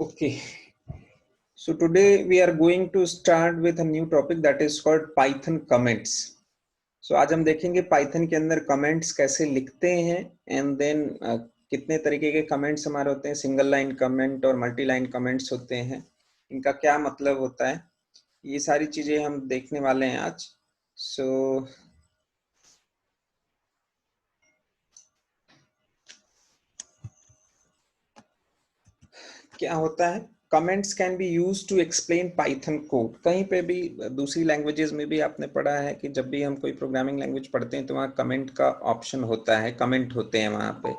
Okay, so today we are going to start with a new topic that is called Python comments. So आज हम देखेंगे Python के अंदर comments कैसे लिखते हैं and then कितने तरीके के comments हमारे होते हैं, सिंगल लाइन कमेंट और मल्टी लाइन कमेंट्स होते हैं, इनका क्या मतलब होता है, ये सारी चीजें हम देखने वाले हैं आज. So क्या होता है, comments can be use to explain Python code. कहीं पे भी दूसरी लैंग्वेजेस में भी आपने पढ़ा है कि जब भी हम कोई प्रोग्रामिंग लैंग्वेज पढ़ते हैं तो वहाँ कमेंट का ऑप्शन होता है, कमेंट होते हैं वहाँ पे.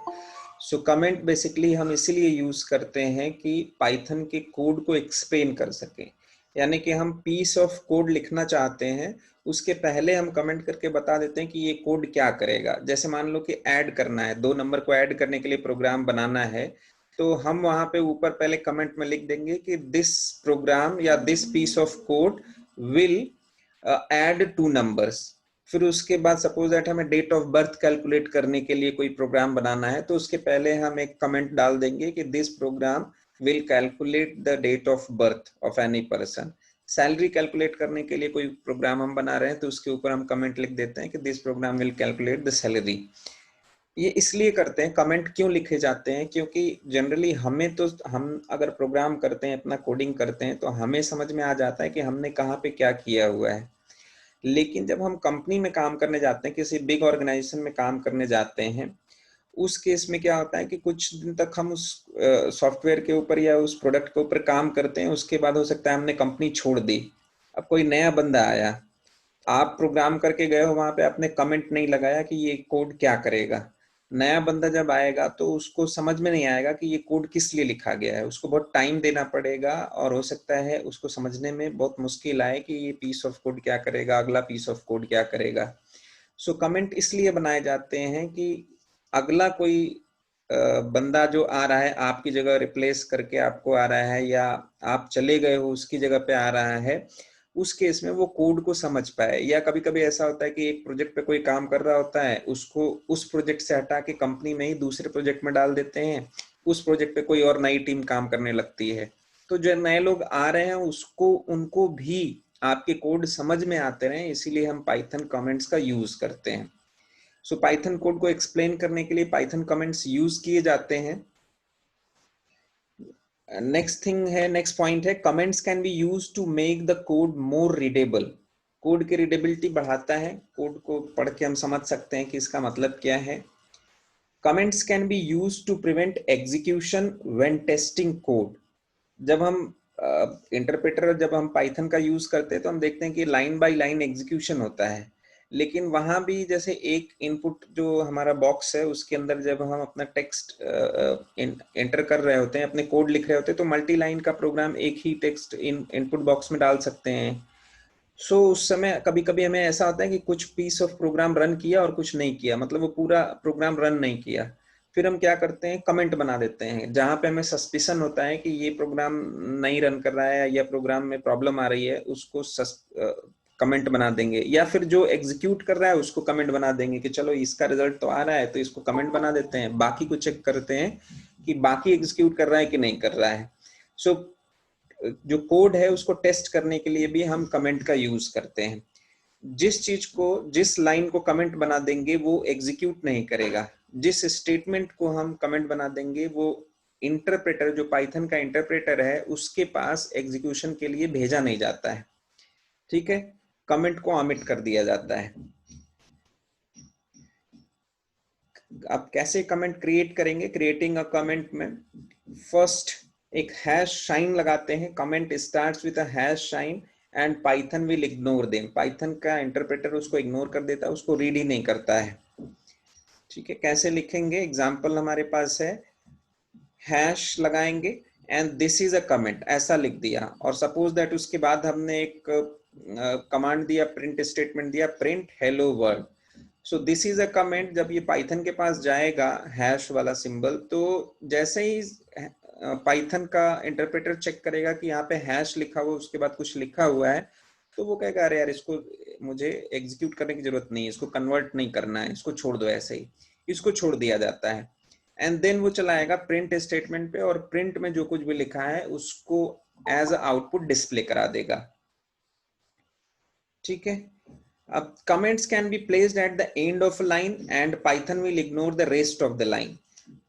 सो कमेंट बेसिकली हम इसीलिए यूज करते हैं कि पाइथन के कोड को एक्सप्लेन कर सकें. यानी कि हम पीस ऑफ कोड लिखना चाहते हैं, उसके पहले हम कमेंट करके बता देते हैं कि ये कोड क्या करेगा. जैसे मान लो कि ऐड करना है, 2 नंबर को ऐड करने के लिए प्रोग्राम बनाना है, तो हम वहां पे ऊपर पहले कमेंट में लिख देंगे कि दिस प्रोग्राम या this piece of code will add 2 numbers. फिर उसके बाद सपोज दैट हमें डेट ऑफ बर्थ कैलकुलेट करने के लिए कोई प्रोग्राम बनाना है, तो उसके पहले हम एक कमेंट डाल देंगे कि this program will calculate the date of birth of any person. Salary calculate करने के लिए कोई प्रोग्राम हम बना रहे हैं तो उसके ऊपर हम कमेंट लिख देते हैं कि this program will calculate the salary. ये इसलिए करते हैं, कमेंट क्यों लिखे जाते हैं, क्योंकि जनरली हमें तो, हम अगर प्रोग्राम करते हैं, अपना कोडिंग करते हैं, तो हमें समझ में आ जाता है कि हमने कहाँ पे क्या किया हुआ है. लेकिन जब हम कंपनी में काम करने जाते हैं, किसी बिग ऑर्गेनाइजेशन में काम करने जाते हैं, उस केस में क्या होता है कि कुछ दिन तक हम उस सॉफ्टवेयर के ऊपर या उस प्रोडक्ट के ऊपर काम करते हैं, उसके बाद हो सकता है हमने कंपनी छोड़ दी, अब कोई नया बंदा आया, आप प्रोग्राम करके गए हो, वहां पे आपने कमेंट नहीं लगाया कि ये कोड क्या करेगा. नया बंदा जब आएगा तो उसको समझ में नहीं आएगा कि ये कोड किस लिए लिखा गया है, उसको बहुत टाइम देना पड़ेगा और हो सकता है उसको समझने में बहुत मुश्किल आए कि ये पीस ऑफ कोड क्या करेगा, अगला पीस ऑफ कोड क्या करेगा. सो कमेंट इसलिए बनाए जाते हैं कि अगला कोई बंदा जो आ रहा है, आपकी जगह रिप्लेस करके आपको आ रहा है, या आप चले गए हो उसकी जगह पे आ रहा है, उस केस में वो कोड को समझ पाए. या कभी कभी ऐसा होता है कि एक प्रोजेक्ट पे कोई काम कर रहा होता है, उसको उस प्रोजेक्ट से हटा के कंपनी में ही दूसरे प्रोजेक्ट में डाल देते हैं, उस प्रोजेक्ट पे कोई और नई टीम काम करने लगती है, तो जो नए लोग आ रहे हैं उसको, उनको भी आपके कोड समझ में आते रहे, इसीलिए हम पाइथन कमेंट्स का यूज करते हैं. सो पाइथन कोड को एक्सप्लेन करने के लिए पाइथन कमेंट्स यूज किए जाते हैं. नेक्स्ट थिंग है, नेक्स्ट पॉइंट है, comments can be use to make the code more readable. Code की रीडेबिलिटी बढ़ाता है, कोड को पढ़ के हम समझ सकते हैं कि इसका मतलब क्या है. Comments can be use to prevent execution when testing code. जब हम इंटरप्रेटर, जब हम पाइथन का यूज करते हैं तो हम देखते हैं कि लाइन बाय लाइन एग्जीक्यूशन होता है, लेकिन वहां भी जैसे एक इनपुट जो हमारा बॉक्स है उसके अंदर जब हम अपना टेक्स्ट एंटर कर रहे होते हैं, अपने कोड लिख रहे होते हैं, तो मल्टी लाइन का प्रोग्राम एक ही टेक्स्ट इनपुट बॉक्स में डाल सकते हैं. सो उस समय कभी कभी हमें ऐसा होता है कि कुछ पीस ऑफ प्रोग्राम रन किया और कुछ नहीं किया, मतलब वो पूरा प्रोग्राम रन नहीं किया. फिर हम क्या करते हैं, कमेंट बना देते हैं, जहां पे हमें सस्पिशन होता है कि ये प्रोग्राम नहीं रन कर रहा है या प्रोग्राम में प्रॉब्लम आ रही है, उसको कमेंट बना देंगे. या फिर जो एग्जीक्यूट कर रहा है उसको कमेंट बना देंगे कि चलो इसका रिजल्ट तो आ रहा है तो इसको कमेंट बना देते हैं, बाकी को चेक करते हैं कि बाकी एग्जीक्यूट कर रहा है कि नहीं कर रहा है. सो जो कोड है उसको टेस्ट करने के लिए भी हम कमेंट का यूज करते हैं. जिस चीज को, जिस लाइन को कमेंट बना देंगे वो एग्जीक्यूट नहीं करेगा, जिस स्टेटमेंट को हम कमेंट बना देंगे वो इंटरप्रेटर, जो पाइथन का इंटरप्रेटर है, उसके पास एग्जीक्यूशन के लिए भेजा नहीं जाता है. ठीक है, कमेंट को ओमिट कर दिया जाता है. आप कैसे कमेंट क्रिएट करेंगे, क्रिएटिंग अ कमेंट में फर्स्ट एक हैश साइन लगाते हैं, comment starts with a hash sign and Python will ignore them. Python का इंटरप्रेटर उसको इग्नोर कर देता है, उसको रीड ही नहीं करता है. ठीक है, कैसे लिखेंगे, एग्जांपल हमारे पास है, हैश लगाएंगे and this is a comment, ऐसा लिख दिया, और सपोज दैट उसके बाद हमने एक कमांड दिया, प्रिंट स्टेटमेंट दिया, print hello world. So this is a comment. जब ये पाइथन के पास जाएगा हैश वाला सिंबल, तो जैसे ही पाइथन का इंटरप्रेटर चेक करेगा कि यहाँ पे हैश लिखा हुआ, उसके बाद कुछ लिखा हुआ है, तो वो कहेगा अरे यार, इसको मुझे एग्जीक्यूट करने की जरूरत नहीं है, इसको कन्वर्ट नहीं करना है, इसको छोड़ दो ऐसे ही, इसको छोड़ दिया जाता है. एंड देन वो चलाएगा प्रिंट स्टेटमेंट पे, और प्रिंट में जो कुछ भी लिखा है उसको एज आउटपुट डिस्प्ले करा देगा। ठीक है। अब comments can be placed at the end of line and Python will ignore the rest of the line.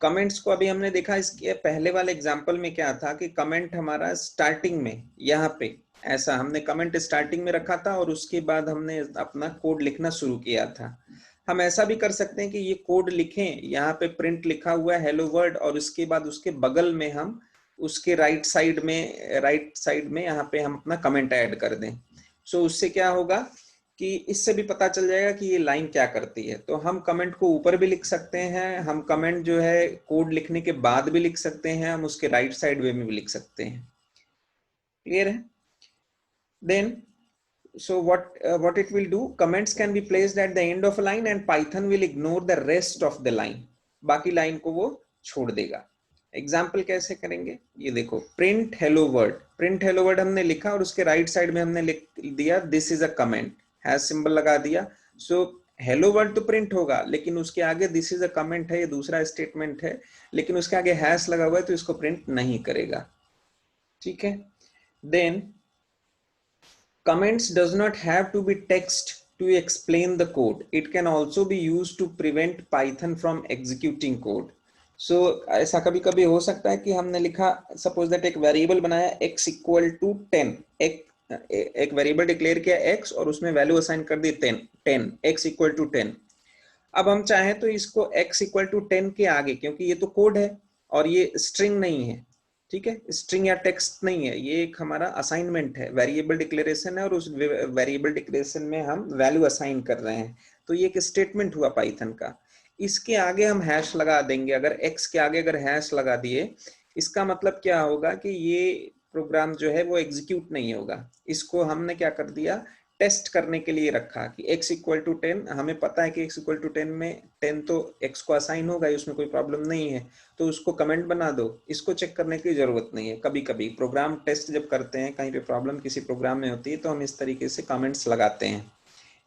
Comments को अभी हमने देखा, इसके पहले वाले एग्जांपल में क्या था कि कमेंट हमारा स्टार्टिंग में यहाँ पे ऐसा हमने कमेंट स्टार्टिंग में रखा था और उसके बाद हमने अपना कोड लिखना शुरू किया था। हम ऐसा भी कर सकते हैं कि ये कोड लिखें, यहाँ पे प्रिंट लिखा हुआ है हेलो वर्ल्ड, और उसके बाद उसके बगल में हम उसके राइट साइड में यहाँ पे हम अपना कमेंट ऐड कर दें। सो उससे क्या होगा कि इससे भी पता चल जाएगा कि ये लाइन क्या करती है। तो हम कमेंट को ऊपर भी लिख सकते हैं, हम कमेंट जो है कोड लिखने के बाद भी लिख सकते हैं, हम उसके राइट साइड वे में भी लिख सकते हैं। क्लियर है? Then so what it will do, comments can be placed at the end of a line and Python will ignore the rest of the line, बाकी लाइन को वो छोड़ देगा। एग्जाम्पल कैसे करेंगे ये देखो, print hello word, print hello word हमने लिखा और उसके राइट साइड में हमने लिख दिया this is a comment, hash symbol लगा दिया। सो हेलो वर्ड तो प्रिंट होगा, लेकिन उसके आगे दिस इज अ कमेंट है, ये दूसरा स्टेटमेंट है, लेकिन उसके आगे हैश लगा हुआ है तो इसको प्रिंट नहीं करेगा। ठीक है। Then comments does not have to be text to explain the code. It can also be used to prevent Python from executing code. So ऐसा कभी कभी हो सकता है कि हमने लिखा, सपोज दैट एक वेरिएबल बनाया x इक्वल टू 10, एक वेरिएबल डिक्लेयर किया x और उसमें वैल्यू असाइन कर दी 10 x इक्वल टू 10। अब हम चाहें तो इसको x इक्वल टू 10 के आगे, क्योंकि ये तो कोड है और ये स्ट्रिंग नहीं है, ठीक है, स्ट्रिंग या टेक्स्ट नहीं है, ये एक हमारा असाइनमेंट है, वेरिएबल डिक्लेरेशन है और उस वेरिएबल डिक्लेरेशन में हम वैल्यू असाइन कर रहे हैं। तो ये एक स्टेटमेंट हुआ पाइथन का। इसके आगे हम हैश लगा देंगे, अगर x के आगे अगर हैश लगा दिए, इसका मतलब क्या होगा कि ये प्रोग्राम जो है वो एग्जीक्यूट नहीं होगा। इसको हमने क्या कर दिया, टेस्ट करने के लिए रखा कि x इक्वल टू 10, हमें पता है कि x इक्वल टू 10 में 10 तो x को असाइन होगा, उसमें कोई प्रॉब्लम नहीं है, तो उसको कमेंट बना दो, इसको चेक करने की जरूरत नहीं है। कभी कभी प्रोग्राम टेस्ट जब करते हैं, कहीं पे प्रॉब्लम किसी प्रोग्राम में होती है तो हम इस तरीके से कमेंट्स लगाते हैं।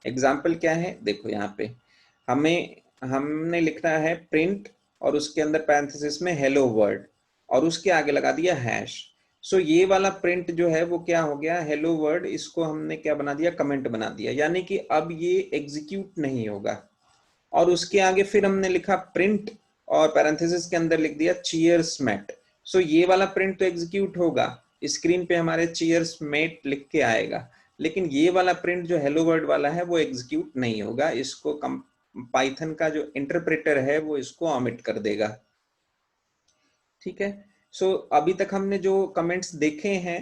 एग्जाम्पल क्या है देखो, यहाँ पे हमने लिखना है प्रिंट और उसके अंदर पैरेंथेसिस में हेलो वर्ल्ड और उसके आगे लगा दिया हैश। सो ये वाला प्रिंट जो है वो क्या हो गया, हेलो वर्ल्ड, इसको हमने क्या बना दिया, कमेंट बना दिया, यानी कि अब ये एग्जीक्यूट नहीं होगा। और उसके आगे फिर हमने लिखा प्रिंट और पैरेंथेसिस के अंदर लिख दिया चीयर्स मेट। सो ये वाला प्रिंट तो एग्जीक्यूट होगा, स्क्रीन पे हमारे चीयर्स मेट लिख के आएगा, लेकिन ये वाला प्रिंट जो हेलो वर्ल्ड वाला है वो एग्जीक्यूट नहीं होगा, इसको पाइथन का जो इंटरप्रेटर है वो इसको ऑमिट कर देगा। ठीक है। सो अभी तक हमने जो कमेंट्स देखे हैं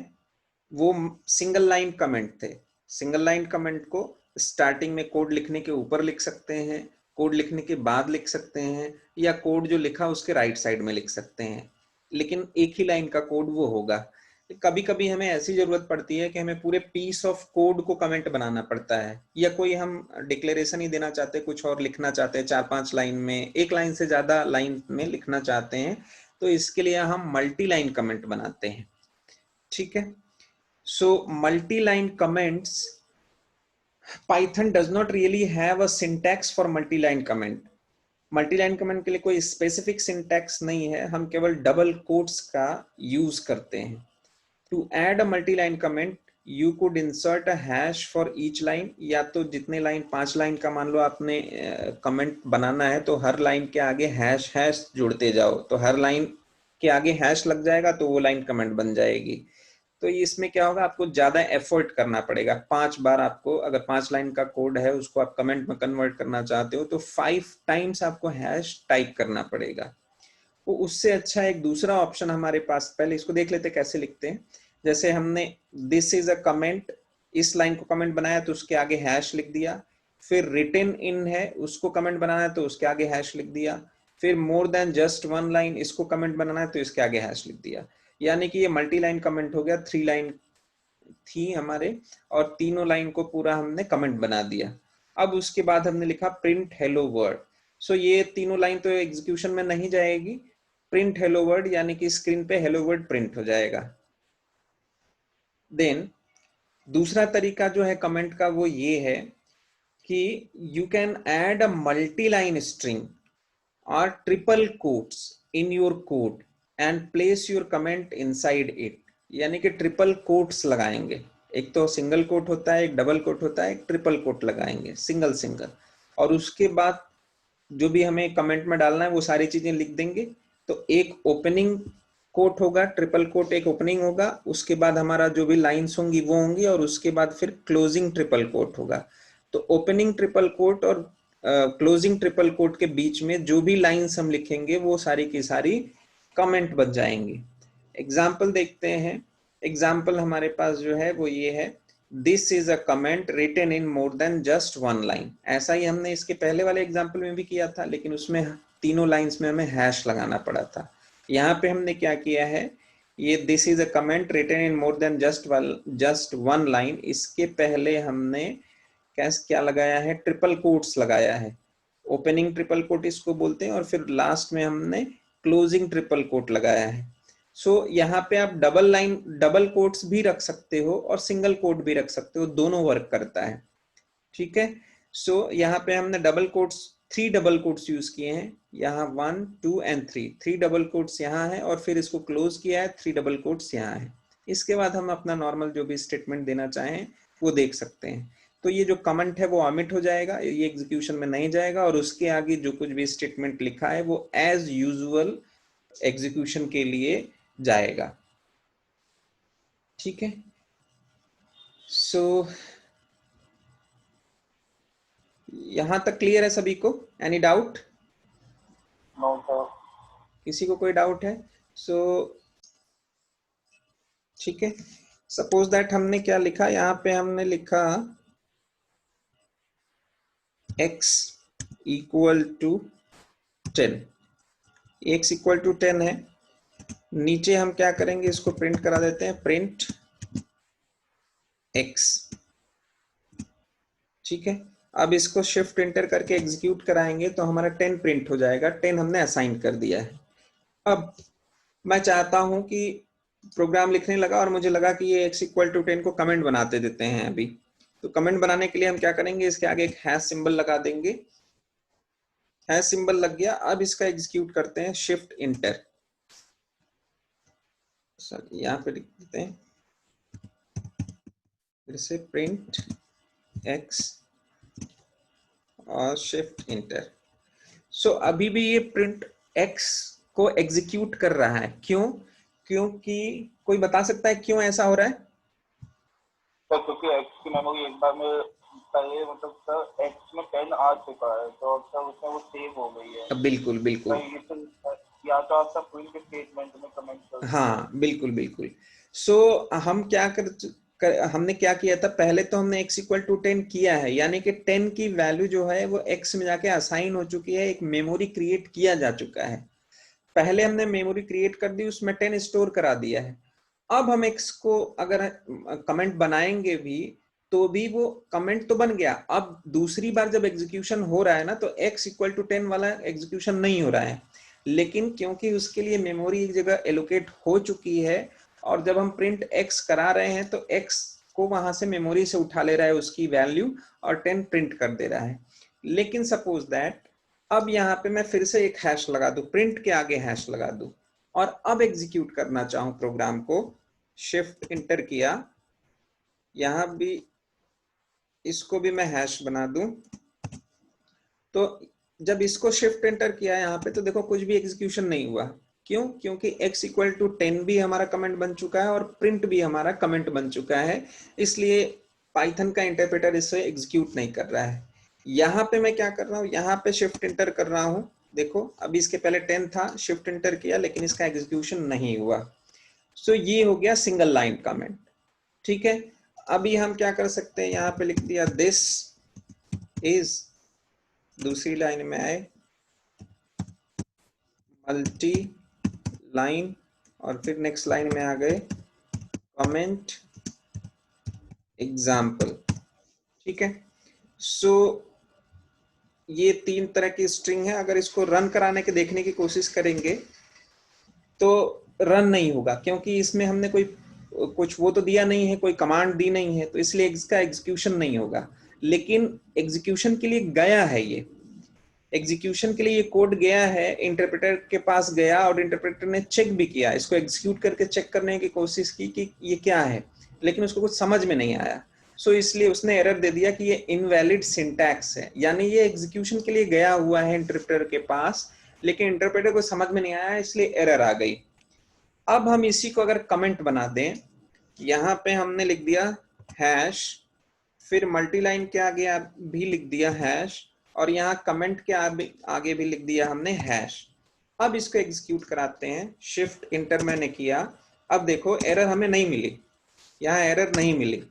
वो सिंगल लाइन कमेंट थे। सिंगल लाइन कमेंट को स्टार्टिंग में कोड लिखने के ऊपर लिख सकते हैं, कोड लिखने के बाद लिख सकते हैं, या कोड जो लिखा उसके राइट साइड में लिख सकते हैं, लेकिन एक ही लाइन का कोड वो होगा। कभी कभी हमें ऐसी जरूरत पड़ती है कि हमें पूरे पीस ऑफ कोड को कमेंट बनाना पड़ता है, या कोई हम डिक्लेरेशन ही देना चाहते हैं, कुछ और लिखना चाहते हैं, 4-5 लाइन में, एक लाइन से ज्यादा लाइन में लिखना चाहते हैं, तो इसके लिए हम मल्टी लाइन कमेंट बनाते हैं। ठीक है। So multi-line comments, Python does not really have a syntax for multi-line comment. Multiline comment के लिए कोई स्पेसिफिक सिंटैक्स नहीं है, हम केवल डबल कोट्स का यूज करते हैं। To add a multiline comment you could insert a hash for each line, या तो जितने लाइन, 5 लाइन का मान लो आपने कमेंट बनाना है तो हर लाइन के आगे हैश हैश जुड़ते जाओ, तो हर लाइन के आगे हैश लग जाएगा तो वो लाइन कमेंट बन जाएगी। तो इसमें क्या होगा, आपको ज्यादा एफर्ट करना पड़ेगा, 5 बार आपको, अगर 5 लाइन का कोड है उसको आप कमेंट में कन्वर्ट करना चाहते हो तो 5 टाइम्स आपको हैश टाइप करना पड़ेगा। तो उससे अच्छा एक दूसरा ऑप्शन हमारे पास, पहले इसको देख लेते कैसे लिखते हैं। जैसे हमने दिस इज अ कमेंट, इस लाइन को कमेंट बनाया तो उसके आगे हैश लिख दिया, फिर रिटन इन है उसको कमेंट बनाना है तो उसके आगे हैश लिख दिया, फिर मोर देन जस्ट 1 लाइन इसको कमेंट बनाना है तो इसके आगे हैश लिख दिया। यानी कि ये मल्टी लाइन कमेंट हो गया, 3 लाइन थी हमारे और तीनों लाइन को पूरा हमने कमेंट बना दिया। अब उसके बाद हमने लिखा प्रिंट हेलो वर्ड। सो ये तीनों लाइन तो एग्जीक्यूशन में नहीं जाएगी, प्रिंट हेलो वर्ड यानी कि स्क्रीन पे हेलो वर्ड प्रिंट हो जाएगा। देन दूसरा तरीका जो है कमेंट का वो ये है कि you can add a multi line string or triple quotes in your code and place your comment inside it. यानी कि ट्रिपल कोट्स लगाएंगे, एक तो सिंगल कोट होता है, एक डबल कोट होता है, एक ट्रिपल कोट लगाएंगे, सिंगल सिंगल, और उसके बाद जो भी हमें कमेंट में डालना है वो सारी चीजें लिख देंगे। तो एक ओपनिंग कोट होगा, ट्रिपल कोट एक ओपनिंग होगा, उसके बाद हमारा जो भी लाइंस होंगी वो होंगी, और उसके बाद फिर क्लोजिंग ट्रिपल कोट होगा। तो ओपनिंग ट्रिपल कोट और क्लोजिंग ट्रिपल कोट के बीच में जो भी लाइंस हम लिखेंगे वो सारी की सारी कमेंट बन जाएंगी। एग्जाम्पल देखते हैं। एग्जाम्पल हमारे पास जो है वो ये है, this is a comment written in more than just one line. ऐसा ही हमने इसके पहले वाले एग्जाम्पल में भी किया था, लेकिन उसमें तीनों लाइंस में हमें हैश लगाना पड़ा था। यहाँ पे हमने क्या किया है, ये this is a comment written in more than just one line, इसके पहले हमने क्या लगाया है, ट्रिपल कोट्स लगाया है। ओपनिंग ट्रिपल कोट इसको बोलते हैं, और फिर लास्ट में हमने क्लोजिंग ट्रिपल कोट लगाया है। सो यहाँ पे आप डबल कोट्स भी रख सकते हो और सिंगल कोट भी रख सकते हो, दोनों वर्क करता है। ठीक है। सो यहाँ पे हमने double quotes, 3 double quotes use किए हैं, यहाँ 1 2 एंड 3 डबल कोट्स यहाँ है, और फिर इसको क्लोज किया है, 3 डबल कोट्स यहाँ है। इसके बाद हम अपना नॉर्मल जो भी स्टेटमेंट देना चाहें वो देख सकते हैं। तो ये जो कमेंट है वो ऑमिट हो जाएगा, ये एग्जीक्यूशन में नहीं जाएगा, और उसके आगे जो कुछ भी स्टेटमेंट लिखा है वो एज यूजुअल एग्जीक्यूशन के लिए जाएगा। ठीक है। सो यहां तक क्लियर है सभी को? Any doubt? No sir. किसी को कोई डाउट है? सो ठीक है। सपोज दैट हमने क्या लिखा, यहाँ पे हमने लिखा x equal to 10, x equal to 10 है। नीचे हम क्या करेंगे, इसको प्रिंट करा देते हैं, प्रिंट x। ठीक है। अब इसको शिफ्ट एंटर करके एग्जीक्यूट कराएंगे तो हमारा 10 प्रिंट हो जाएगा, 10 हमने असाइन कर दिया है। अब मैं चाहता हूं कि प्रोग्राम लिखने लगा और मुझे लगा कि ये x इक्वल टू 10 को कमेंट बनाते देते हैं अभी। तो कमेंट बनाने के लिए हम क्या करेंगे, इसके आगे एक हैश सिंबल लगा देंगे। हैश सिंबल लग गया। अब इसका एग्जीक्यूट करते हैं, शिफ्ट इंटर, यहाँ पे लिख देते हैं फिर से प्रिंट x और शिफ्ट इंटर। सो अभी भी ये प्रिंट x को एग्जीक्यूट कर रहा है। क्यों? क्योंकि कोई बता सकता है क्यों ऐसा हो रहा है? सर क्योंकि x की मेमोरी एक बार में पहले मतलब सर x में 10 आ चुका है, तो अब सर उसमें वो सेव हो गई है। बिल्कुल बिल्कुल। ये तो या तो आप सब प्रिंट स्टेटमेंट में कमेंट कर। हाँ बिल्कुल बिल्कुल। सो हम हमने क्या किया था, पहले तो हमने x इक्वल टू 10 किया है, यानी कि 10 की वैल्यू जो है वो x में जाके असाइन हो चुकी है, एक मेमोरी क्रिएट किया जा चुका है। पहले हमने मेमोरी क्रिएट कर दी, उसमें 10 स्टोर करा दिया है। अब हम x को अगर कमेंट बनाएंगे भी तो भी वो कमेंट तो बन गया। अब दूसरी बार जब एग्जीक्यूशन हो रहा है ना, तो x इक्वल टू 10 वाला एग्जीक्यूशन नहीं हो रहा है, लेकिन क्योंकि उसके लिए मेमोरी एक जगह एलोकेट हो चुकी है, और जब हम प्रिंट x करा रहे हैं तो x को वहां से मेमोरी से उठा ले रहा है उसकी वैल्यू, और 10 प्रिंट कर दे रहा है। लेकिन सपोज दैट अब यहाँ पे मैं फिर से एक हैश लगा दूं, प्रिंट के आगे हैश लगा दूं, और अब एग्जीक्यूट करना चाहूं प्रोग्राम को, शिफ्ट इंटर किया, यहां भी इसको भी मैं हैश बना दूं, तो जब इसको शिफ्ट एंटर किया यहाँ पे तो देखो कुछ भी एग्जीक्यूशन नहीं हुआ। क्यों? क्योंकि x इक्वल टू 10 भी हमारा कमेंट बन चुका है और प्रिंट भी हमारा कमेंट बन चुका है, इसलिए पाइथन का इंटरप्रेटर इसे एग्जीक्यूट नहीं कर रहा है। यहाँ पे मैं क्या कर रहा हूँ, यहाँ पे शिफ्ट एंटर कर रहा हूँ, देखो अभी इसके पहले 10 था, शिफ्ट एंटर किया लेकिन इसका एग्जीक्यूशन नहीं हुआ। सो ये हो गया सिंगल लाइन कमेंट। ठीक है। अभी हम क्या कर सकते हैं, यहाँ पे लिख दिया दिस इज, दूसरी लाइन में आए मल्टी लाइन, और फिर नेक्स्ट लाइन में आ गए कमेंट एग्जाम्पल। ठीक है। सो ये 3 तरह की स्ट्रिंग है। अगर इसको रन कराने के देखने की कोशिश करेंगे तो रन नहीं होगा, क्योंकि इसमें हमने कोई कुछ वो तो दिया नहीं है, कोई कमांड दी नहीं है, तो इसलिए इसका एग्जीक्यूशन नहीं होगा। लेकिन एग्जीक्यूशन के लिए गया है ये, एग्जीक्यूशन के लिए ये कोड गया है, इंटरप्रेटर के पास गया और इंटरप्रेटर ने चेक भी किया, इसको एग्जीक्यूट करके चेक करने की कोशिश की कि ये क्या है, लेकिन उसको कुछ समझ में नहीं आया। सो इसलिए उसने एरर दे दिया कि ये इनवैलिड सिंटैक्स है, यानी ये एग्जीक्यूशन के लिए गया हुआ है इंटरप्रेटर के पास, लेकिन इंटरप्रेटर को समझ में नहीं आया, इसलिए एरर आ गई। अब हम इसी को अगर कमेंट बना दें, यहाँ पे हमने लिख दिया हैश, फिर मल्टीलाइन के आगे भी लिख दिया हैश, और यहाँ कमेंट के आगे भी लिख दिया हमने हैश। अब इसको एग्जीक्यूट कराते हैं, शिफ्ट इंटर मैंने किया, अब देखो एरर हमें नहीं मिली, यहाँ एरर नहीं मिली।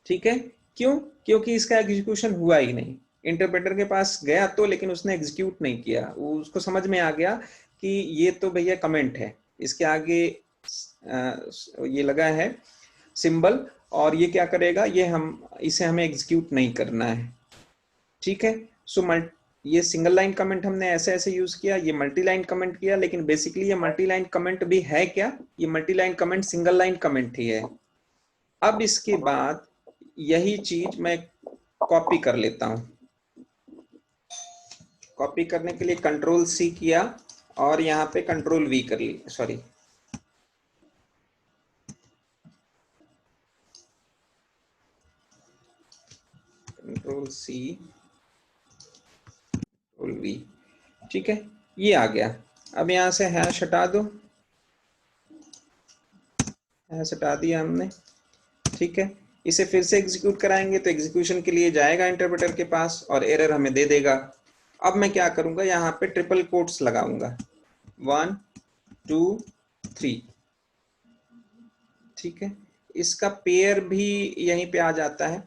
ठीक है, क्यों? क्योंकि इसका एग्जीक्यूशन हुआ ही नहीं, इंटरप्रेटर के पास गया तो, लेकिन उसने एग्जीक्यूट नहीं किया, उसको समझ में आ गया कि ये तो भैया कमेंट है, इसके आगे ये लगा है सिंबल, और ये क्या करेगा, ये इसे हमें एग्जीक्यूट नहीं करना है। ठीक है, सो ये सिंगल लाइन कमेंट हमने ऐसे ऐसे यूज किया, ये मल्टी लाइन कमेंट किया, लेकिन बेसिकली ये मल्टी लाइन कमेंट भी है क्या? ये multi line comment single line comment ही है। अब इसके बाद यही चीज मैं कॉपी कर लेता हूं। कॉपी करने के लिए कंट्रोल सी किया और यहाँ पे कंट्रोल वी कर ली, sorry control C control V. ठीक है, ये आ गया। अब यहाँ से हैश हटा दो, हैश हटा दिया हमने। ठीक है, इसे फिर से एग्जीक्यूट कराएंगे तो एग्जीक्यूशन के लिए जाएगा इंटरप्रेटर के पास और एरर हमें दे देगा। अब मैं क्या करूंगा, यहाँ पे ट्रिपल कोट्स लगाऊंगा, 1 2 3। ठीक है, इसका पेयर भी यहीं पे आ जाता है,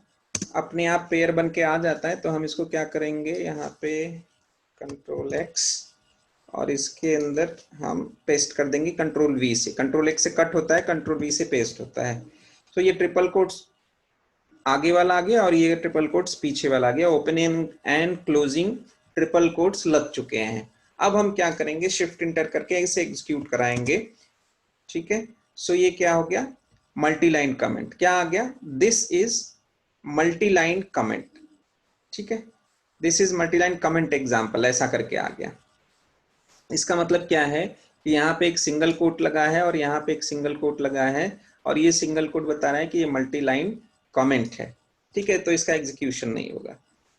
अपने आप पेयर बन के आ जाता है। तो हम इसको क्या करेंगे, यहाँ पे कंट्रोल एक्स और इसके अंदर हम पेस्ट कर देंगे कंट्रोल वी से। कंट्रोल एक्स से कट होता है, कंट्रोल वी से पेस्ट होता है। तो ये ट्रिपल कोट्स आगे वाला आ गया और ये ट्रिपल कोट्स पीछे वाला आ गया। Opening and closing triple quotes लग चुके हैं। अब हम क्या करेंगे, शिफ्ट इंटर करके इसे एग्जीक्यूट कराएंगे। ठीक है, सो ये क्या हो गया, मल्टी लाइन कमेंट। क्या आ गया, this is multi line comment. ठीक है, this is multi line comment example, ऐसा करके आ गया। इसका मतलब क्या है कि यहाँ पे एक सिंगल कोट लगा है और यहाँ पे एक सिंगल कोट लगा है, और ये सिंगल कोट बता रहा है कि ये मल्टी लाइन कमेंट है। ठीक है, तो इसका एग्जीक्यूशन नहीं होगा।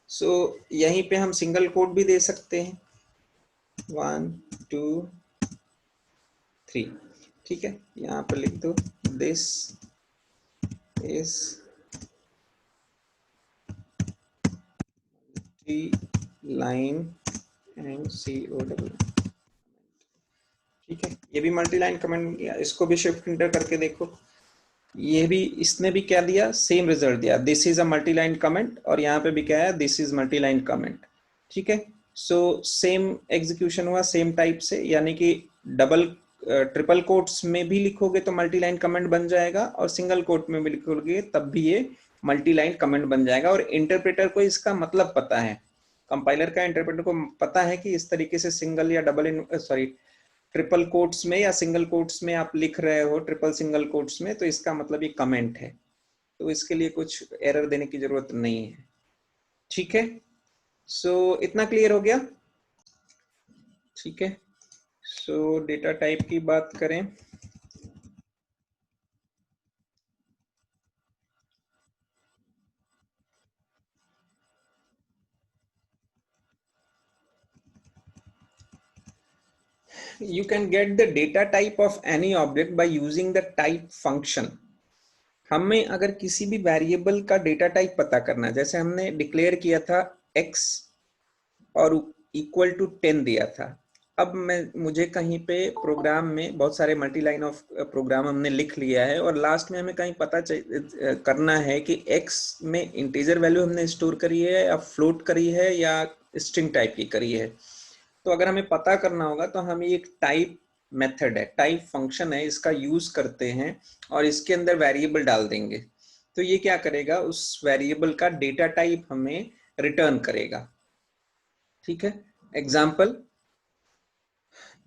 सो यहीं पे हम सिंगल कोट भी दे सकते हैं, 1 2 3। ठीक है, यहाँ पर लिख दो this is line and COW। ठीक है, ये भी मल्टी लाइन कमेंट किया। इसको भी शिफ्ट इंटर करके देखो, ये भी, इसने भी क्या दिया, सेम रिजल्ट दिया, this is a multi line comment, और यहाँ पे भी क्या है, this is multi line comment. ठीक है, सो सेम एग्जीक्यूशन हुआ सेम टाइप से, यानी कि डबल ट्रिपल कोट्स में भी लिखोगे तो मल्टी लाइन कमेंट बन जाएगा, और सिंगल कोट में भी लिखोगे तब भी ये मल्टी लाइन कमेंट बन जाएगा। और इंटरप्रेटर को इसका मतलब पता है, कंपाइलर का इंटरप्रेटर को पता है कि इस तरीके से सिंगल या डबल सॉरी ट्रिपल कोट्स में या सिंगल कोट्स में आप लिख रहे हो, ट्रिपल सिंगल कोट्स में, तो इसका मतलब ये कमेंट है, तो इसके लिए कुछ एरर देने की जरूरत नहीं है। ठीक है, सो इतना क्लियर हो गया। ठीक है, सो डेटा टाइप की बात करें, you can get the data type of any object by using the type function। हमें अगर किसी भी वेरिएबल का डेटा टाइप पता करना है, जैसे हमने डिक्लेयर किया था x और इक्वल टू 10 दिया था। अब मुझे कहीं पे प्रोग्राम में बहुत सारे मल्टी लाइन ऑफ प्रोग्राम हमने लिख लिया है, और लास्ट में हमें कहीं पता करना है कि x में इंटीजर वैल्यू हमने स्टोर करी है या फ्लोट करी है या स्ट्रिंग टाइप की करी है। तो अगर हमें पता करना होगा तो हम एक टाइप मेथड है, टाइप फंक्शन है, इसका यूज करते हैं और इसके अंदर वेरिएबल डाल देंगे। तो ये क्या करेगा, उस वेरिएबल का डेटा टाइप हमें रिटर्न करेगा। ठीक है, example,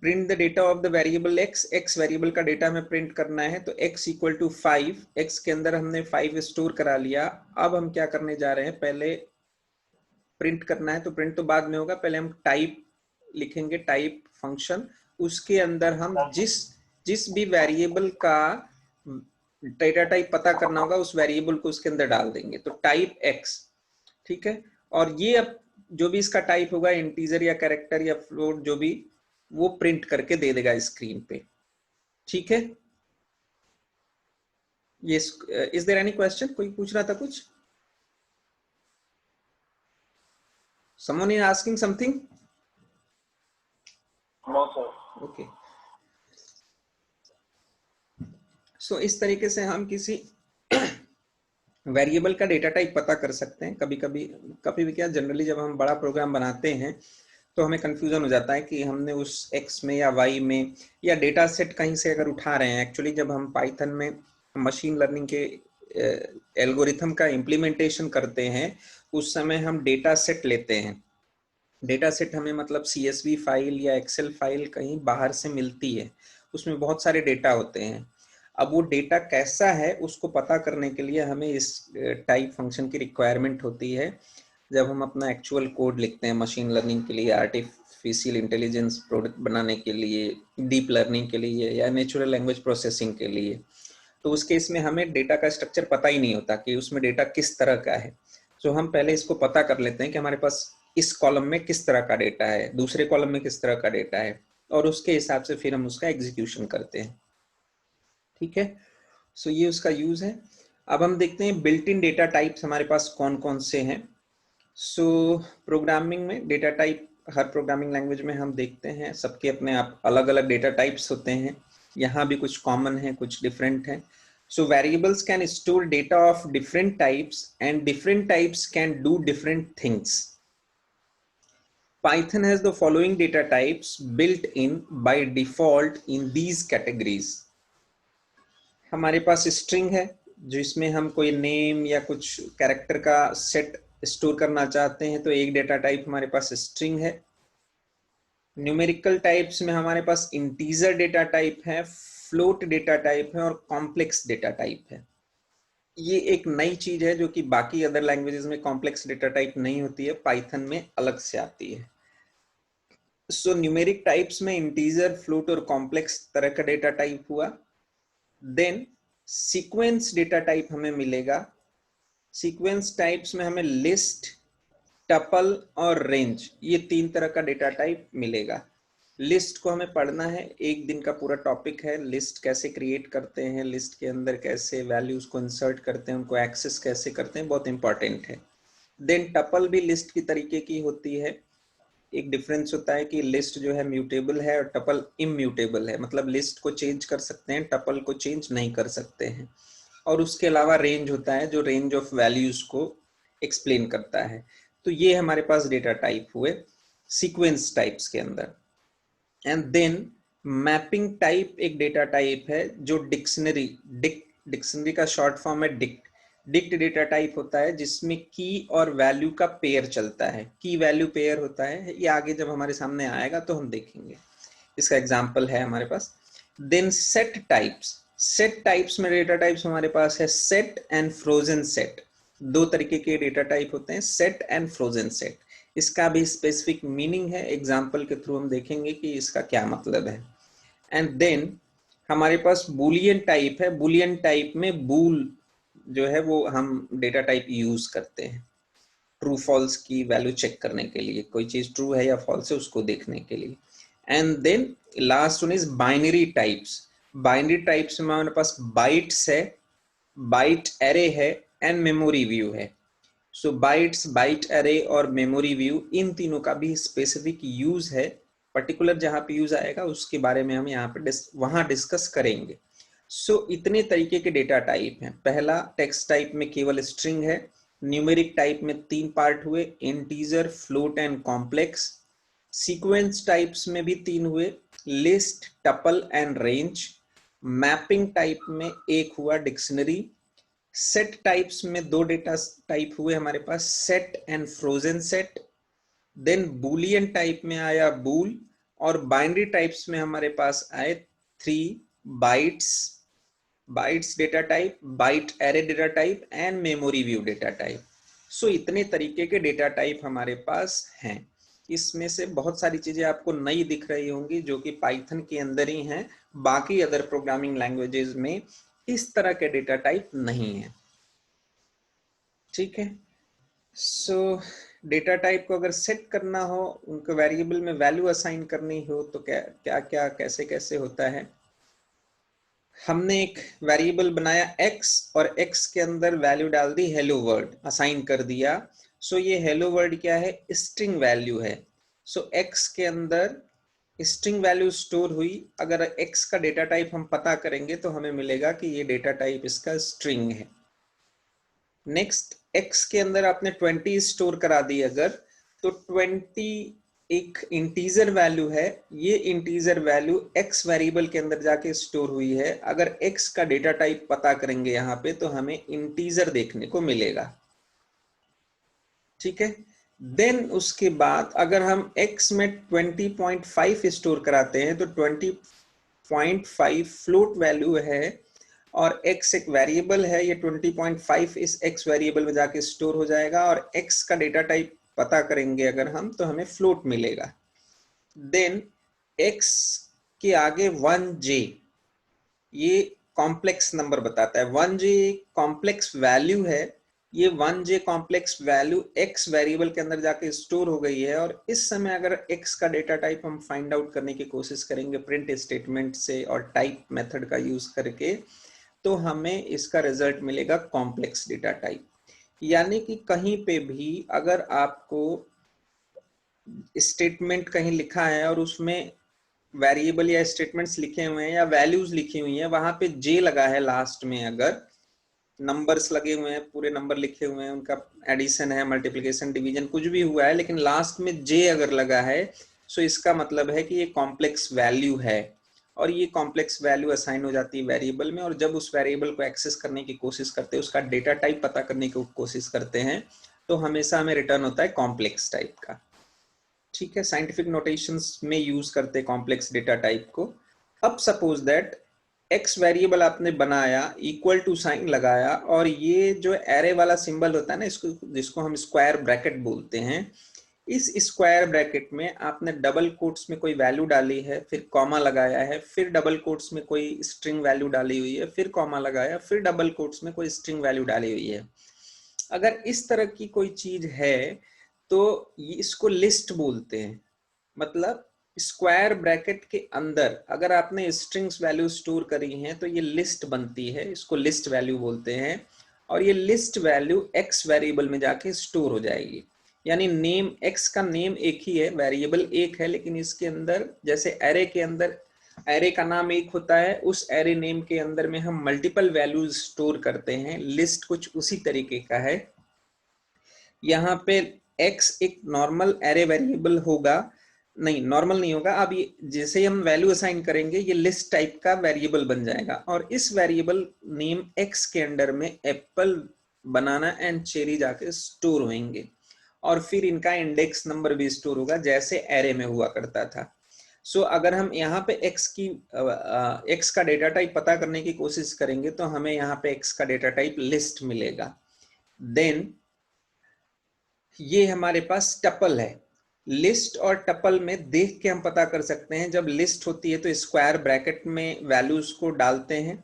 print the data of the variable x। x variable का डेटा हमें प्रिंट करना है, तो x इक्वल टू 5, x के अंदर हमने 5 स्टोर करा लिया। अब हम क्या करने जा रहे हैं, पहले प्रिंट करना है तो प्रिंट तो बाद में होगा, पहले हम टाइप लिखेंगे, टाइप फंक्शन, उसके अंदर हम जिस भी वेरिएबल का डेटा टाइप पता करना होगा उस वेरिएबल को उसके अंदर डाल देंगे, तो टाइप एक्स, ठीक है। और ये अब जो भी इसका टाइप होगा, इंटीजर या कैरेक्टर या फ्लोट जो भी, वो प्रिंट करके दे देगा स्क्रीन पे, ठीक है। ये इज देयर एनी क्वेश्चन? कोई पूछ रहा था कुछ? Someone is asking something? No sir. Okay, so इस तरीके से हम किसी वेरिएबल का डेटा टाइप पता कर सकते हैं। कभी भी क्या, जनरली जब हम बड़ा प्रोग्राम बनाते हैं तो हमें कंफ्यूजन हो जाता है कि हमने उस x में या y में या डेटा सेट कहीं से अगर उठा रहे हैं। एक्चुअली जब हम पाइथन में मशीन लर्निंग के एल्गोरिथम का इम्प्लीमेंटेशन करते हैं उस समय हम डेटा सेट लेते हैं। डेटा सेट हमें मतलब CSV फाइल या एक्सेल फाइल कहीं बाहर से मिलती है, उसमें बहुत सारे डेटा होते हैं। अब वो डेटा कैसा है उसको पता करने के लिए हमें इस टाइप फंक्शन की रिक्वायरमेंट होती है। जब हम अपना एक्चुअल कोड लिखते हैं मशीन लर्निंग के लिए, आर्टिफिशियल इंटेलिजेंस प्रोडक्ट बनाने के लिए, डीप लर्निंग के लिए या नेचुरल लैंग्वेज प्रोसेसिंग के लिए, तो उस केस में हमें डेटा का स्ट्रक्चर पता ही नहीं होता कि उसमें डेटा किस तरह का है। तो हम पहले इसको पता कर लेते हैं कि हमारे पास इस कॉलम में किस तरह का डेटा है, दूसरे कॉलम में किस तरह का डेटा है, और उसके हिसाब से फिर हम उसका एग्जीक्यूशन करते हैं, ठीक है। सो ये उसका यूज है। अब हम देखते हैं बिल्ट इन डेटा टाइप्स हमारे पास कौन कौन से हैं। सो प्रोग्रामिंग में डेटा टाइप, हर प्रोग्रामिंग लैंग्वेज में हम देखते हैं सबके अपने आप अलग अलग डेटा टाइप्स होते हैं। यहाँ भी कुछ कॉमन है, कुछ डिफरेंट है। So variables can store data of different types and different types can do different things. Python has the following data types built in by default in these categories. हमारे पास string है जिसमें हम कोई name या कुछ character का set store करना चाहते हैं, तो एक डेटा टाइप हमारे पास स्ट्रिंग है। न्यूमेरिकल टाइप्स में हमारे पास इंटीजर डेटा टाइप है, फ्लोट डेटा टाइप है और कॉम्प्लेक्स डेटा टाइप है। ये एक नई चीज है जो कि बाकी अदर लैंग्वेजेस में कॉम्प्लेक्स डेटा टाइप नहीं होती है, पाइथन में अलग से आती है। सो न्यूमेरिक टाइप्स में इंटीजर, फ्लोट और कॉम्प्लेक्स तरह का डेटा टाइप हुआ। देन सीक्वेंस डेटा टाइप हमें मिलेगा। सीक्वेंस टाइप्स में हमें लिस्ट, टपल और रेंज, ये तीन तरह का डेटा टाइप मिलेगा। लिस्ट को हमें पढ़ना है, एक दिन का पूरा टॉपिक है। लिस्ट कैसे क्रिएट करते हैं, लिस्ट के अंदर कैसे वैल्यूज को इंसर्ट करते हैं, उनको एक्सेस कैसे करते हैं, बहुत इंपॉर्टेंट है। देन टपल भी लिस्ट की तरीके की होती है। एक डिफरेंस होता है कि लिस्ट जो है म्यूटेबल है और टपल इम्यूटेबल है, मतलब लिस्ट को चेंज कर सकते हैं, टपल को चेंज नहीं कर सकते हैं। और उसके अलावा रेंज होता है जो रेंज ऑफ वैल्यूज को एक्सप्लेन करता है। तो ये हमारे पास डेटा टाइप हुए सीक्वेंस टाइप्स के अंदर। एंड देन मैपिंग टाइप एक डेटा टाइप है जो डिक्शनरी का शॉर्ट फॉर्म है डिक्ट डेटा टाइप होता है, जिसमें की और वैल्यू का पेयर चलता है, की वैल्यू पेयर होता है। ये आगे जब हमारे सामने आएगा तो हम देखेंगे, इसका एग्जांपल है हमारे पास। देन सेट टाइप्स में डेटा टाइप्स हमारे पास है सेट एंड फ्रोजन सेट। दो तरीके के डेटा टाइप होते हैं, सेट एंड फ्रोजन सेट। इसका भी स्पेसिफिक मीनिंग है, एग्जाम्पल के थ्रू हम देखेंगे कि इसका क्या मतलब है। एंड देन हमारे पास बुलियन टाइप है। बुलियन टाइप में बूल जो है वो हम डेटा टाइप यूज करते हैं ट्रू फॉल्स की वैल्यू चेक करने के लिए, कोई चीज ट्रू है या फॉल्स है उसको देखने के लिए। And then last one is binary types. Binary types में हमारे पास बाइट्स है, बाइट एरे है एंड मेमोरी व्यू है। सो बाइट्स, बाइट एरे और मेमोरी व्यू, इन तीनों का भी स्पेसिफिक यूज है। पर्टिकुलर जहां पे यूज आएगा उसके बारे में हम यहाँ पे वहां डिस्कस करेंगे। सो इतने तरीके के डेटा टाइप हैं। पहला टेक्स्ट टाइप में केवल स्ट्रिंग है। न्यूमेरिक टाइप में तीन पार्ट हुए, integer, float and complex. Sequence types में भी तीन हुए, list, tuple and range. Mapping type में एक हुआ डिक्शनरी। सेट टाइप्स में दो डेटा टाइप हुए हमारे पास, set and frozen set. Then boolean type में आया बूल, और बाइनरी टाइप्स में हमारे पास आए three, bytes data type, byte array data type and memory view data type. So इतने तरीके के डेटा टाइप हमारे पास हैं। इसमें से बहुत सारी चीजें आपको नई दिख रही होंगी जो कि पाइथन के अंदर ही हैं, बाकी अदर प्रोग्रामिंग लैंग्वेजेस में इस तरह के डेटा टाइप नहीं है। ठीक है, सो डेटा टाइप को अगर सेट करना हो, उनको वेरिएबल में वैल्यू असाइन करनी हो तो क्या क्या क्या कैसे कैसे होता है। हमने एक वेरिएबल बनाया x और x के अंदर वैल्यू डाल दी हेलो वर्ड, असाइन कर दिया। सो ये हेलो वर्ड क्या है, स्ट्रिंग वैल्यू है। सो x के अंदर स्ट्रिंग वैल्यू स्टोर हुई। अगर x का डेटा टाइप हम पता करेंगे तो हमें मिलेगा कि ये डेटा टाइप इसका स्ट्रिंग है। नेक्स्ट, x के अंदर आपने 20 स्टोर करा दी अगर, तो 20 एक इंटीजर वैल्यू है। ये इंटीजर वैल्यू x वेरिएबल के अंदर जाके स्टोर हुई है। अगर x का डेटा टाइप पता करेंगे यहाँ पे तो हमें इंटीजर देखने को मिलेगा। ठीक है, देन उसके बाद अगर हम x में 20.5 स्टोर कराते हैं तो 20.5 फ्लोट वैल्यू है और x एक वेरिएबल है। ये 20.5 इस x वेरिएबल में जाके स्टोर हो जाएगा और x का डेटा टाइप पता करेंगे अगर हम तो हमें फ्लोट मिलेगा। देन x के आगे 1j, ये कॉम्प्लेक्स नंबर बताता है। 1j कॉम्प्लेक्स वैल्यू है। ये 1j complex value x variable के अंदर जाके स्टोर हो गई है और इस समय अगर x का डेटा टाइप हम फाइंड आउट करने की कोशिश करेंगे प्रिंट स्टेटमेंट से और टाइप मेथड का यूज करके, तो हमें इसका रिजल्ट मिलेगा कॉम्प्लेक्स डेटा टाइप। यानी कि कहीं पे भी अगर आपको स्टेटमेंट कहीं लिखा है और उसमें वेरिएबल या स्टेटमेंट्स लिखे हुए हैं या वैल्यूज लिखी हुई हैं, वहां पे जे लगा है लास्ट में, अगर नंबर्स लगे हुए हैं, पूरे नंबर लिखे हुए हैं, उनका एडिशन है, मल्टीप्लिकेशन, डिवीजन कुछ भी हुआ है, लेकिन लास्ट में जे अगर लगा है सो इसका मतलब है कि ये कॉम्प्लेक्स वैल्यू है और ये कॉम्प्लेक्स वैल्यू असाइन हो जाती है वेरिएबल में। और जब उस वेरिएबल को एक्सेस करने की कोशिश करते हैं, उसका डेटा टाइप पता करने की कोशिश करते हैं, तो हमेशा हमें रिटर्न होता है कॉम्प्लेक्स टाइप का। ठीक है, साइंटिफिक नोटेशंस में यूज करते हैं कॉम्प्लेक्स डेटा टाइप को। अब सपोज दैट x वेरिएबल आपने बनाया, इक्वल टू साइन लगाया और ये जो एरे वाला सिंबल होता है ना, इसको जिसको हम स्क्वायर ब्रैकेट बोलते हैं, इस स्क्वायर ब्रैकेट में आपने डबल कोट्स में कोई वैल्यू डाली है, फिर कॉमा लगाया है, फिर डबल कोट्स में कोई स्ट्रिंग वैल्यू डाली हुई है, फिर कॉमा लगाया, फिर डबल कोट्स में कोई स्ट्रिंग वैल्यू डाली हुई है। अगर इस तरह की कोई चीज है तो इसको लिस्ट बोलते हैं। मतलब स्क्वायर ब्रैकेट के अंदर अगर आपने स्ट्रिंग्स वैल्यू स्टोर करी हैं तो ये लिस्ट बनती है, इसको लिस्ट वैल्यू बोलते हैं। और ये लिस्ट वैल्यू x वेरिएबल में जाके स्टोर हो जाएगी। यानी नेम, x का नेम एक ही है, वेरिएबल एक है, लेकिन इसके अंदर जैसे एरे के अंदर एरे का नाम एक होता है, उस एरे नेम के अंदर में हम मल्टीपल वैल्यूज स्टोर करते हैं। लिस्ट कुछ उसी तरीके का है। यहाँ पे x एक नॉर्मल एरे वेरिएबल होगा, नहीं नॉर्मल नहीं होगा। अब ये जैसे ही हम वैल्यू असाइन करेंगे ये लिस्ट टाइप का वेरिएबल बन जाएगा और इस वेरिएबल नेम x के अंडर में एप्पल, बनाना एंड चेरी जाके स्टोर होंगे और फिर इनका इंडेक्स नंबर भी स्टोर होगा जैसे एरे में हुआ करता था। सो अगर हम यहाँ पे x का डेटा टाइप पता करने की कोशिश करेंगे तो हमें यहाँ पे x का डेटा टाइप लिस्ट मिलेगा। देन ये हमारे पास टपल है। लिस्ट और टपल में देख के हम पता कर सकते हैं, जब लिस्ट होती है तो स्क्वायर ब्रैकेट में वैल्यूज को डालते हैं,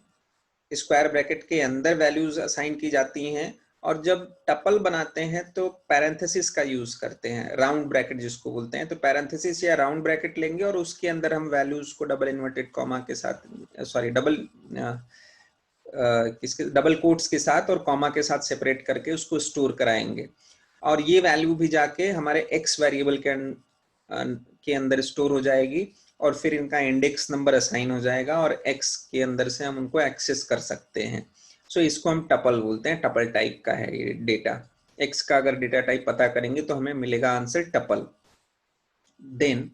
स्क्वायर ब्रैकेट के अंदर वैल्यूज असाइन की जाती हैं, और जब टपल बनाते हैं तो पैरेंथेसिस का यूज करते हैं, राउंड ब्रैकेट जिसको बोलते हैं। तो पैरेंथेसिस या राउंड ब्रैकेट लेंगे और उसके अंदर हम वैल्यूज को डबल इन्वर्टेड कॉमा के साथ, सॉरी डबल कोट्स के साथ और कॉमा के साथ सेपरेट करके उसको स्टोर कराएंगे और ये वैल्यू भी जाके हमारे x वेरिएबल के अंदर स्टोर हो जाएगी और फिर इनका इंडेक्स नंबर असाइन हो जाएगा और x के अंदर से हम उनको एक्सेस कर सकते हैं। सो इसको हम टपल बोलते हैं, टपल टाइप का है ये डेटा। x का अगर डेटा टाइप पता करेंगे तो हमें मिलेगा answer tuple. Then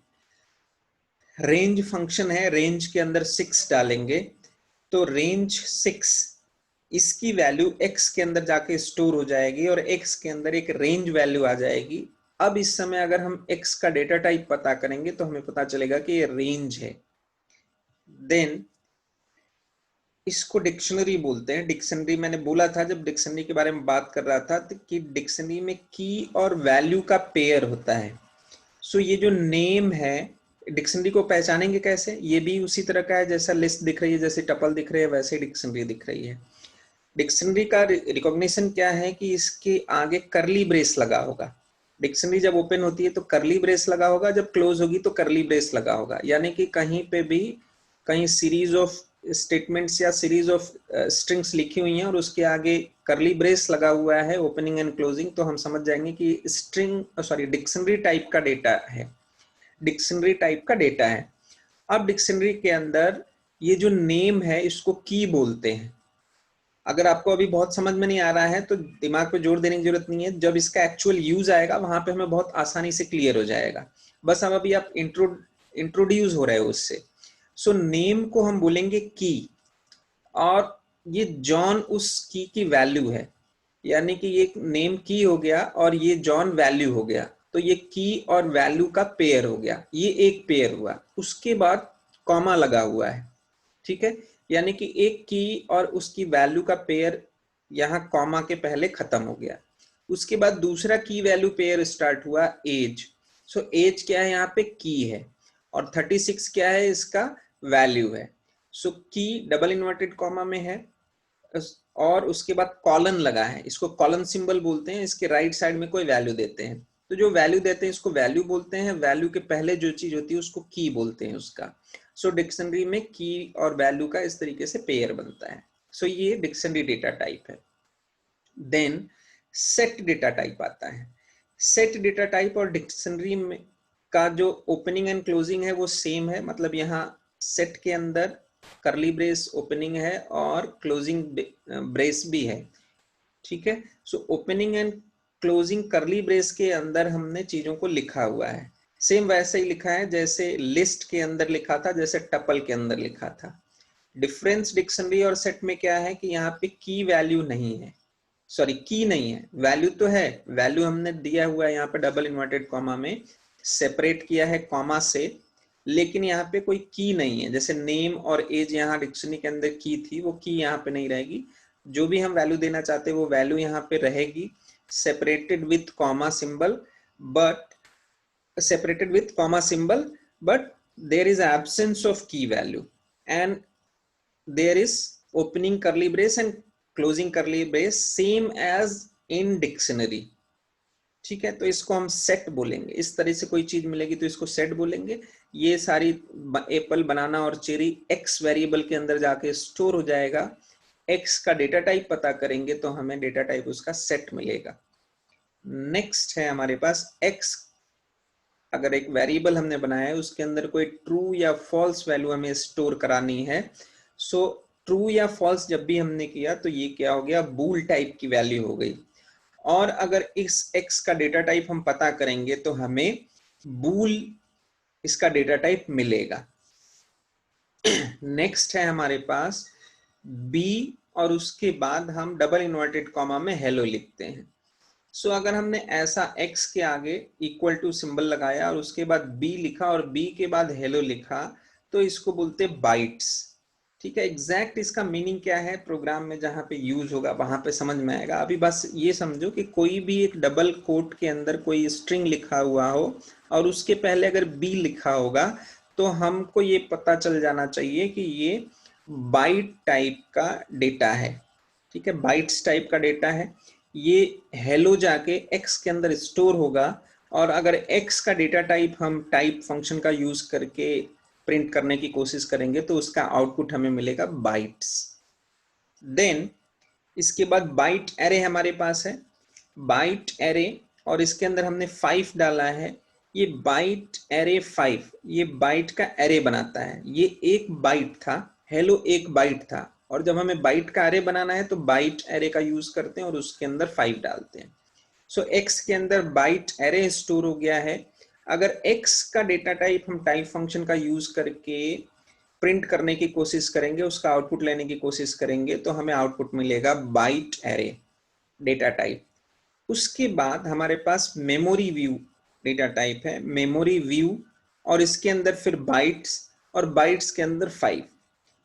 range function है, रेंज के अंदर 6 डालेंगे तो रेंज 6, इसकी वैल्यू x के अंदर जाके स्टोर हो जाएगी और x के अंदर एक रेंज वैल्यू आ जाएगी। अब इस समय अगर हम x का डेटा टाइप पता करेंगे तो हमें पता चलेगा कि ये रेंज है। देन इसको डिक्शनरी बोलते हैं। डिक्शनरी मैंने बोला था जब डिक्शनरी के बारे में बात कर रहा था, तो कि डिक्शनरी में की और वैल्यू का पेयर होता है। सो ये जो नेम है, डिक्शनरी को पहचानेंगे कैसे? ये भी उसी तरह का है, जैसा लिस्ट दिख रही है, जैसे टपल दिख रही है, वैसे डिक्शनरी दिख रही है। डिक्शनरी का रिकॉग्निशन क्या है कि इसके आगे करली ब्रेस लगा होगा। डिक्शनरी जब ओपन होती है तो करली ब्रेस लगा होगा, जब क्लोज होगी तो करली ब्रेस लगा होगा। यानी कि कहीं पे भी कहीं सीरीज ऑफ स्टेटमेंट्स या सीरीज ऑफ स्ट्रिंग्स लिखी हुई हैं और उसके आगे करली ब्रेस लगा हुआ है ओपनिंग एंड क्लोजिंग, तो हम समझ जाएंगे कि डिक्शनरी टाइप का डेटा है। डिक्शनरी टाइप का डेटा है। अब डिक्शनरी के अंदर ये जो नेम है इसको की बोलते हैं। अगर आपको अभी बहुत समझ में नहीं आ रहा है तो दिमाग पे जोर देने की जरूरत नहीं है, जब इसका एक्चुअल यूज आएगा वहां पे हमें बहुत आसानी से क्लियर हो जाएगा। बस अब अभी आप इंट्रोड्यूस हो रहे हो उससे। सो नेम को हम बोलेंगे की, और ये जॉन उस की वैल्यू है। यानी कि ये नेम की हो गया और ये जॉन वैल्यू हो गया, तो ये की और वैल्यू का पेयर हो गया, ये एक पेयर हुआ। उसके बाद कॉमा लगा हुआ है, ठीक है। यानी कि एक की और उसकी वैल्यू का पेयर यहाँ कॉमा के पहले खत्म हो गया। उसके बाद दूसरा की वैल्यू पेयर स्टार्ट हुआ, एज। सो एज क्या है यहाँ पे? की है। और 36 क्या है? इसका वैल्यू है। सो की डबल इन्वर्टेड कॉमा में है और उसके बाद कॉलन लगा है, इसको कॉलन सिंबल बोलते हैं। इसके राइट साइड में कोई वैल्यू देते हैं, तो जो वैल्यू देते हैं इसको वैल्यू बोलते हैं। वैल्यू के पहले जो चीज होती है उसको की बोलते हैं उसका। सो डिक्शनरी में की और वैल्यू का इस तरीके से पेयर बनता है। सो ये डिक्शनरी डेटा टाइप है। देन सेट डेटा टाइप आता है। सेट डेटा टाइप और डिक्शनरी में का जो ओपनिंग एंड क्लोजिंग है वो सेम है। मतलब यहाँ सेट के अंदर करली ब्रेस ओपनिंग है और क्लोजिंग ब्रेस भी है, ठीक है। सो ओपनिंग एंड क्लोजिंग करली ब्रेस के अंदर हमने चीजों को लिखा हुआ है। सेम वैसे ही लिखा है जैसे लिस्ट के अंदर लिखा था, जैसे टपल के अंदर लिखा था। डिफरेंस डिक्शनरी और सेट में क्या है कि यहाँ पे की वैल्यू नहीं है, सॉरी की नहीं है, वैल्यू तो है। वैल्यू हमने दिया हुआ है यहाँ पे डबल इन्वर्टेड कॉमा में, सेपरेट किया है कॉमा से, लेकिन यहाँ पे कोई की नहीं है। जैसे नेम और एज यहाँ डिक्शनरी के अंदर की थी, वो की यहाँ पे नहीं रहेगी। जो भी हम वैल्यू देना चाहते हैं वो वैल्यू यहाँ पे रहेगी, separated with comma symbol, but separated with comma symbol, but there is absence of key value, and there is opening curly brace and closing curly brace same as in dictionary, ठीक है। तो इसको हम set बोलेंगे। इस तरह से कोई चीज मिलेगी तो इसको सेट बोलेंगे। ये सारी एप्पल, बनाना और चेरी एक्स वेरिएबल के अंदर जाके स्टोर हो जाएगा। एक्स का डेटा टाइप पता करेंगे तो हमें डेटा टाइप उसका सेट मिलेगा। नेक्स्ट है हमारे पास एक्स। अगर एक वेरिएबल हमने बनाया है उसके अंदर कोई ट्रू या फॉल्स वैल्यू हमें स्टोर करानी है, सो ट्रू या फॉल्स जब भी हमने किया तो ये क्या हो गया? बूल टाइप की वैल्यू हो गई। और अगर इस x का डेटा टाइप हम पता करेंगे तो हमें बूल इसका डेटा टाइप मिलेगा। नेक्स्ट है हमारे पास b, और उसके बाद हम डबल इन्वर्टेड कॉमा में हेलो लिखते हैं। सो अगर हमने ऐसा x के आगे इक्वल टू सिंबल लगाया और उसके बाद b लिखा और b के बाद हेलो लिखा, तो इसको बोलते बाइट्स, ठीक है। एग्जैक्ट इसका मीनिंग क्या है प्रोग्राम में जहां पे यूज होगा वहां पे समझ में आएगा। अभी बस ये समझो कि कोई भी एक डबल कोट के अंदर कोई स्ट्रिंग लिखा हुआ हो और उसके पहले अगर b लिखा होगा तो हमको ये पता चल जाना चाहिए कि ये बाइट टाइप का डेटा है, ठीक है। बाइट्स टाइप का डेटा है। ये हेलो जाके x के अंदर स्टोर होगा, और अगर x का डेटा टाइप हम टाइप फंक्शन का यूज करके प्रिंट करने की कोशिश करेंगे तो उसका आउटपुट हमें मिलेगा बाइट्स। देन इसके बाद बाइट एरे हमारे पास है। बाइट एरे, और इसके अंदर हमने 5 डाला है। ये बाइट एरे 5 ये बाइट का एरे बनाता है। ये एक बाइट था, हेलो एक बाइट था, और जब हमें बाइट का एरे बनाना है तो बाइट एरे का यूज करते हैं और उसके अंदर 5 डालते हैं। सो x के अंदर बाइट एरे स्टोर हो गया है। अगर x का डेटा टाइप हम टाइप फंक्शन का यूज करके प्रिंट करने की कोशिश करेंगे, उसका आउटपुट लेने की कोशिश करेंगे, तो हमें आउटपुट मिलेगा बाइट एरे डेटा टाइप। उसके बाद हमारे पास मेमोरी व्यू डेटा टाइप है, मेमोरी व्यू, और इसके अंदर फिर बाइट्स, और बाइट्स के अंदर 5।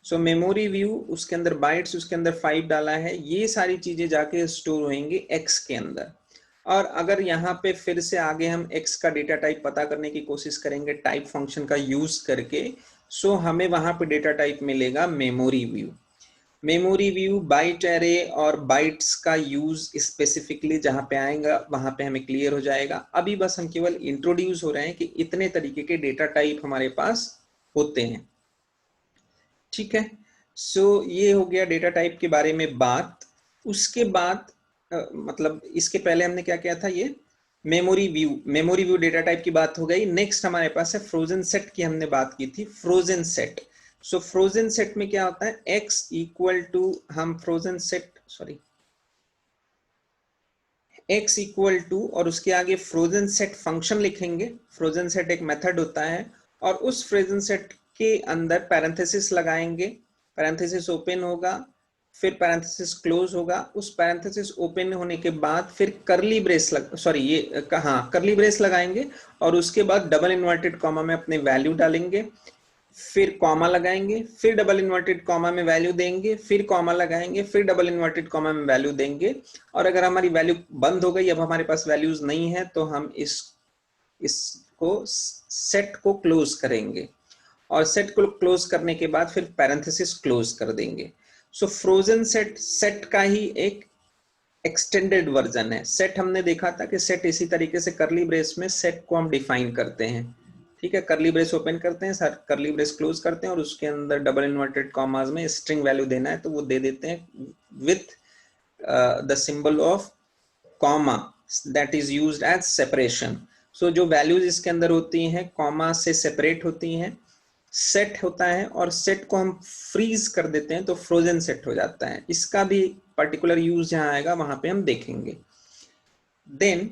सो मेमोरी व्यू, उसके अंदर बाइट्स, उसके अंदर 5 डाला है, ये सारी चीजें जाके स्टोर होंगी x के अंदर। और अगर यहाँ पे फिर से आगे हम x का डेटा टाइप पता करने की कोशिश करेंगे टाइप फंक्शन का यूज करके, सो हमें वहां पे डेटा टाइप मिलेगा memory view. Memory view byte array और बाइट्स का यूज स्पेसिफिकली जहां पे आएगा वहां पे हमें क्लियर हो जाएगा। अभी बस हम केवल इंट्रोड्यूस हो रहे हैं कि इतने तरीके के डेटा टाइप हमारे पास होते हैं। ठीक है, सो ये हो गया डेटा टाइप के बारे में बात। उसके बाद मतलब इसके पहले हमने क्या किया था, ये मेमोरी व्यू डेटा टाइप की बात हो गई। नेक्स्ट हमारे पास है फ्रोजन सेट की हमने बात की थी, frozen set. So frozen set में क्या होता है, x इक्वल टू, हम frozen set x equal to और उसके आगे फ्रोजन सेट फंक्शन लिखेंगे। फ्रोजन सेट एक मेथड होता है और उस फ्रोजन सेट के अंदर पैरेंथेसिस लगाएंगे, पैरेंथेसिस ओपन होगा, फिर पैरेंथेसिस क्लोज होगा। उस पैरेंथेसिस ओपन होने के बाद फिर कर्ली ब्रेस कर्ली ब्रेस लगाएंगे और उसके बाद डबल इन्वर्टेड कॉमा में अपने वैल्यू डालेंगे, फिर कॉमा लगाएंगे, फिर डबल इन्वर्टेड कॉमा में वैल्यू देंगे, फिर कॉमा लगाएंगे, फिर डबल इन्वर्टेड कॉमा में वैल्यू देंगे। और अगर हमारी वैल्यू बंद हो गई, अब हमारे पास वैल्यूज नहीं है, तो हम इसको सेट को क्लोज करेंगे और सेट को क्लोज करने के बाद फिर पैरेंथेसिस क्लोज कर देंगे। सो फ्रोजन सेट का ही एक एक्सटेंडेड वर्जन है। सेट हमने देखा था कि सेट इसी तरीके से कर्ली ब्रेस में सेट को हम डिफाइन करते हैं। ठीक है, कर्ली ब्रेस ओपन करते हैं, सर कर्ली ब्रेस क्लोज करते हैं और उसके अंदर डबल इन्वर्टेड कॉमास में स्ट्रिंग वैल्यू देना है तो वो दे देते हैं with the symbol of comma that is used as separation. So जो वैल्यूज इसके अंदर होती हैं कॉमा से सेपरेट होती हैं, सेट होता है और सेट को हम फ्रीज कर देते हैं तो फ्रोजन सेट हो जाता है। इसका भी पर्टिकुलर यूज जहां आएगा वहां पे हम देखेंगे। देन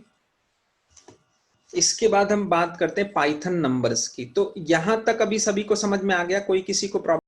इसके बाद हम बात करते हैं पाइथन नंबर्स की। तो यहां तक अभी सभी को समझ में आ गया, कोई किसी को प्रॉब्लम